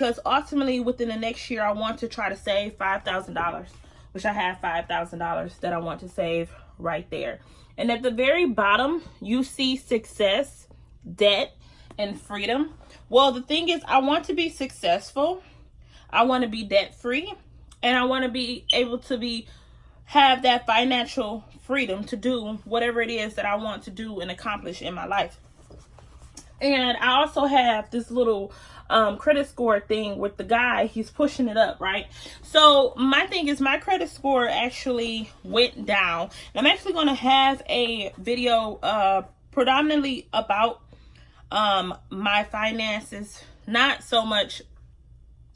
because ultimately within the next year I want to try to save $5,000, which I have $5,000 that I want to save right there. And at the very bottom you see success, debt, and freedom. Well, the thing is, I want to be successful, I want to be debt free, and I want to be able to have that financial freedom to do whatever it is that I want to do and accomplish in my life. And I also have this little credit score thing with the guy. He's pushing it up, right? So my thing is, my credit score actually went down. I'm actually going to have a video predominantly about my finances, not so much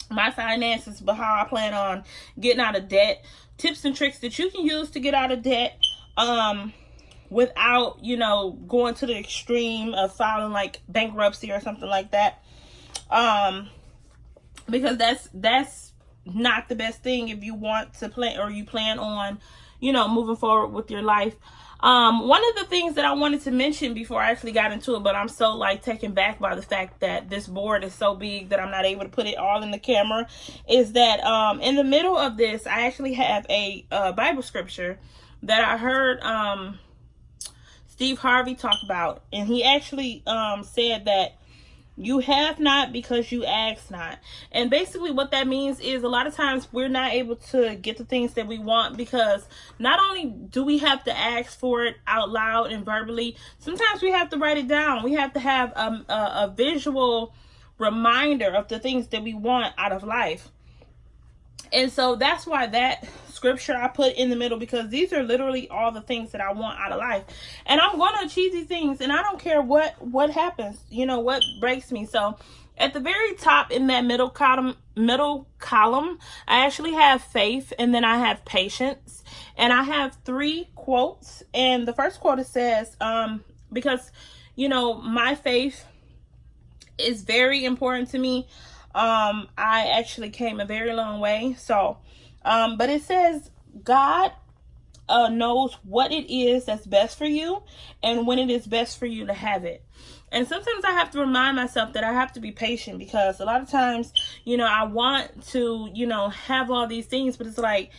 my finances, but how I plan on getting out of debt, tips and tricks that you can use to get out of debt without, you know, going to the extreme of filing like bankruptcy or something like that, because that's not the best thing if you want to plan, or you plan on, you know, moving forward with your life. One of the things that I wanted to mention before I actually got into it, but I'm so like taken back by the fact that this board is so big that I'm not able to put it all in the camera, is that in the middle of this I actually have a Bible scripture that I heard Steve Harvey talk about, and he actually said that you have not because you ask not. And basically what that means is, a lot of times we're not able to get the things that we want because not only do we have to ask for it out loud and verbally, sometimes we have to write it down. We have to have a visual reminder of the things that we want out of life. And so that's why that scripture I put in the middle, because these are literally all the things that I want out of life, and I'm going to achieve these things, and I don't care what happens, you know, what breaks me. So at the very top in that middle column, I actually have faith, and then I have patience, and I have 3 quotes. And the first quote, it says, because, you know, my faith is very important to me. I actually came a very long way. So, but it says God knows what it is that's best for you and when it is best for you to have it. And sometimes I have to remind myself that I have to be patient, because a lot of times, you know, I want to, you know, have all these things, but it's like,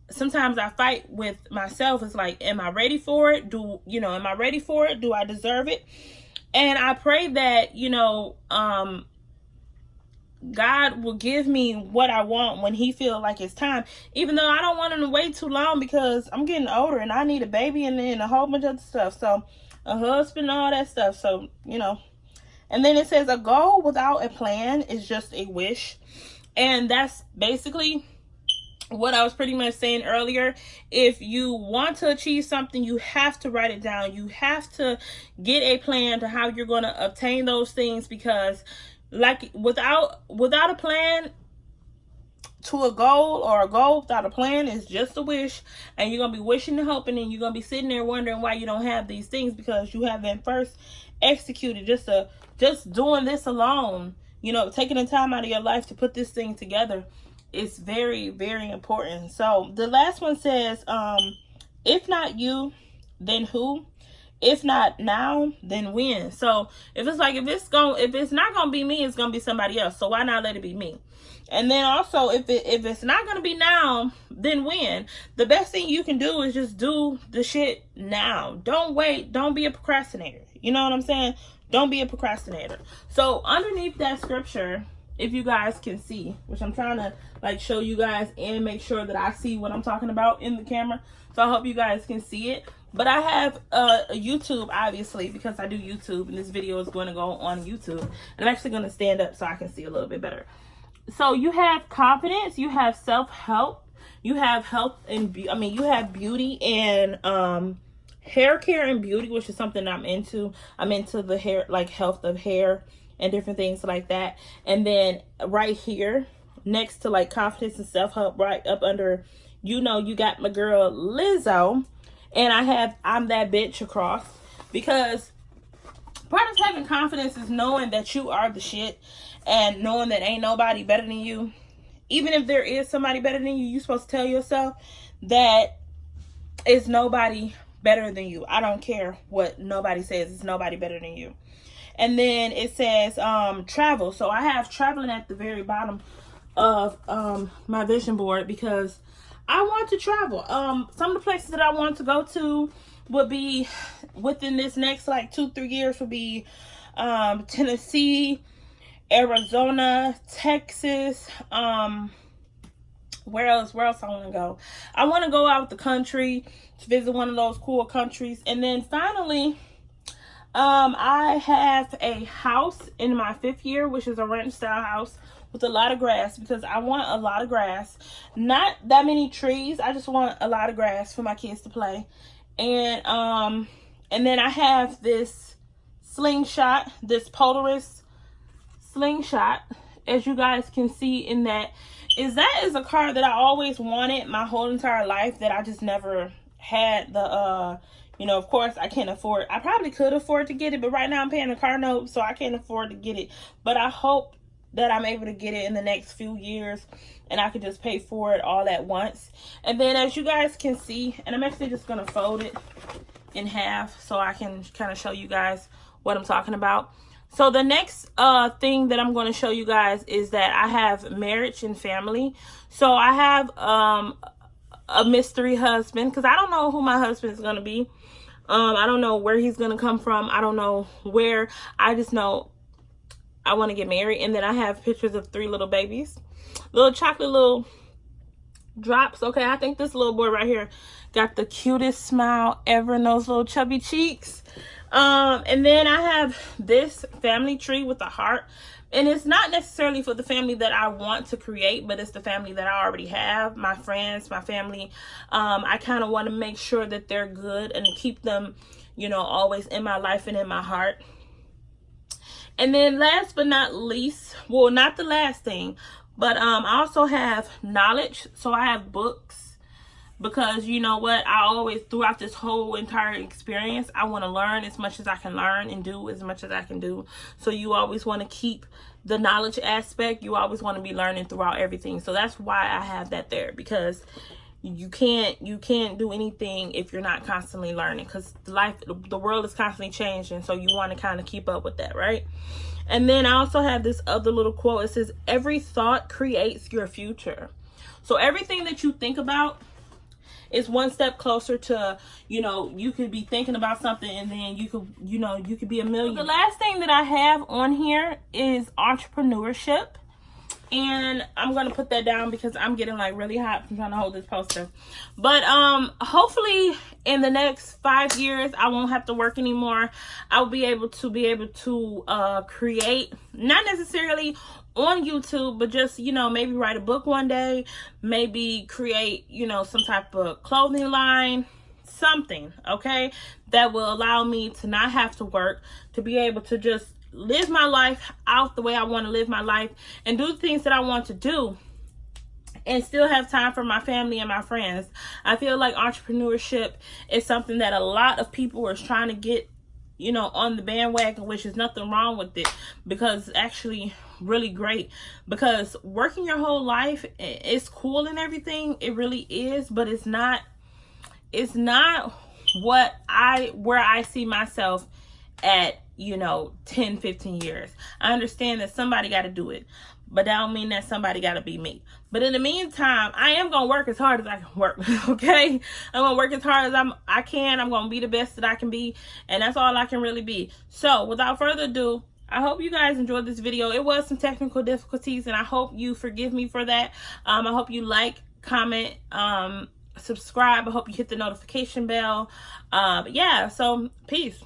sometimes I fight with myself. It's like, am I ready for it? Am I ready for it? Do I deserve it? And I pray that, you know, God will give me what I want when he feels like it's time, even though I don't want him to wait too long, because I'm getting older and I need a baby and then a whole bunch of other stuff. So a husband and all that stuff. So, you know, and then it says a goal without a plan is just a wish. And that's basically what I was pretty much saying earlier. If you want to achieve something, you have to write it down. You have to get a plan to how you're going to obtain those things, because like without a plan to a goal, or a goal without a plan is just a wish, and you're gonna be wishing and hoping, and you're gonna be sitting there wondering why you don't have these things, because you haven't first executed. Just doing this alone, you know, taking the time out of your life to put this thing together, is very, very important. So the last one says, if not you, then who? If not now, then when? So if it's like, if it's not gonna be me, it's gonna be somebody else. So why not let it be me? And then also, if it's not gonna be now, then when? The best thing you can do is just do the shit now. Don't wait. Don't be a procrastinator. You know what I'm saying? Don't be a procrastinator. So underneath that scripture, if you guys can see, which I'm trying to like show you guys and make sure that I see what I'm talking about in the camera. So I hope you guys can see it. But I have a YouTube, obviously, because I do YouTube, and this video is going to go on YouTube. And I'm actually going to stand up so I can see a little bit better. So you have confidence, you have self-help, you have health and you have beauty and hair care and beauty, which is something I'm into. I'm into the hair, like health of hair and different things like that. And then right here, next to like confidence and self-help, right up under, you know, you got my girl Lizzo. And I'm that bitch across, because part of having confidence is knowing that you are the shit, and knowing that ain't nobody better than you. Even if there is somebody better than you, you're supposed to tell yourself that it's nobody better than you. I don't care what nobody says, it's nobody better than you. And then it says travel. So I have traveling at the very bottom of my vision board because I want to travel. Some of the places that I want to go to would be within this next like 2-3 years would be Tennessee, Arizona, Texas, where else I want to go? I want to go out the country to visit one of those cool countries. And then finally, I have a house in my 5th year, which is a ranch style house with a lot of grass, because I want a lot of grass. Not that many trees. I just want a lot of grass for my kids to play. And then I have this slingshot, this Polaris slingshot, as you guys can see in that is a car that I always wanted my whole entire life, that I just never had the you know, of course I can't afford. I probably could afford to get it, but right now I'm paying a car note, so I can't afford to get it. But I hope that I'm able to get it in the next few years, and I could just pay for it all at once. And then as you guys can see, and I'm actually just gonna fold it in half so I can kind of show you guys what I'm talking about. So the next thing that I'm going to show you guys is that I have marriage and family. So I have a mystery husband, because I don't know who my husband is going to be. I don't know where he's going to come from. I don't know where. I just know I want to get married. And then I have pictures of 3 little babies, little chocolate little drops. Okay, I think this little boy right here got the cutest smile ever in those little chubby cheeks. And then I have this family tree with a heart, and it's not necessarily for the family that I want to create, but it's the family that I already have, my friends, my family. I kind of want to make sure that they're good and keep them, you know, always in my life and in my heart. And then last but not least, well, not the last thing, but I also have knowledge. So I have books. Because you know what, I always, throughout this whole entire experience, I want to learn as much as I can learn and do as much as I can do. So you always want to keep the knowledge aspect. You always want to be learning throughout everything. So that's why I have that there, because you can't do anything if you're not constantly learning, because the world is constantly changing. So you want to kind of keep up with that, right? And then I also have this other little quote. It says, every thought creates your future. So everything that you think about is one step closer to, you know, you could be thinking about something and then you could, you know, you could be a millionaire. The last thing that I have on here is entrepreneurship. And I'm going to put that down because I'm getting like really hot from trying to hold this poster. But hopefully in the next 5 years, I won't have to work anymore. I'll be able to create, not necessarily on YouTube, but just, you know, maybe write a book one day, maybe create, you know, some type of clothing line, something, okay, that will allow me to not have to work, to be able to just live my life out the way I want to live my life and do the things that I want to do and still have time for my family and my friends. I feel like entrepreneurship is something that a lot of people are trying to get, you know, on the bandwagon, which is nothing wrong with it, because it's actually really great. Because working your whole life is cool and everything, it really is, but it's not where I see myself at, you know, 10-15 years. I understand that somebody got to do it, but that don't mean that somebody got to be me. But in the meantime, I am going to work as hard as I can work, okay? I'm going to work as hard as I can. I'm going to be the best that I can be, and that's all I can really be. So, without further ado, I hope you guys enjoyed this video. It was some technical difficulties, and I hope you forgive me for that. I hope you like, comment, subscribe. I hope you hit the notification bell. But yeah, so peace.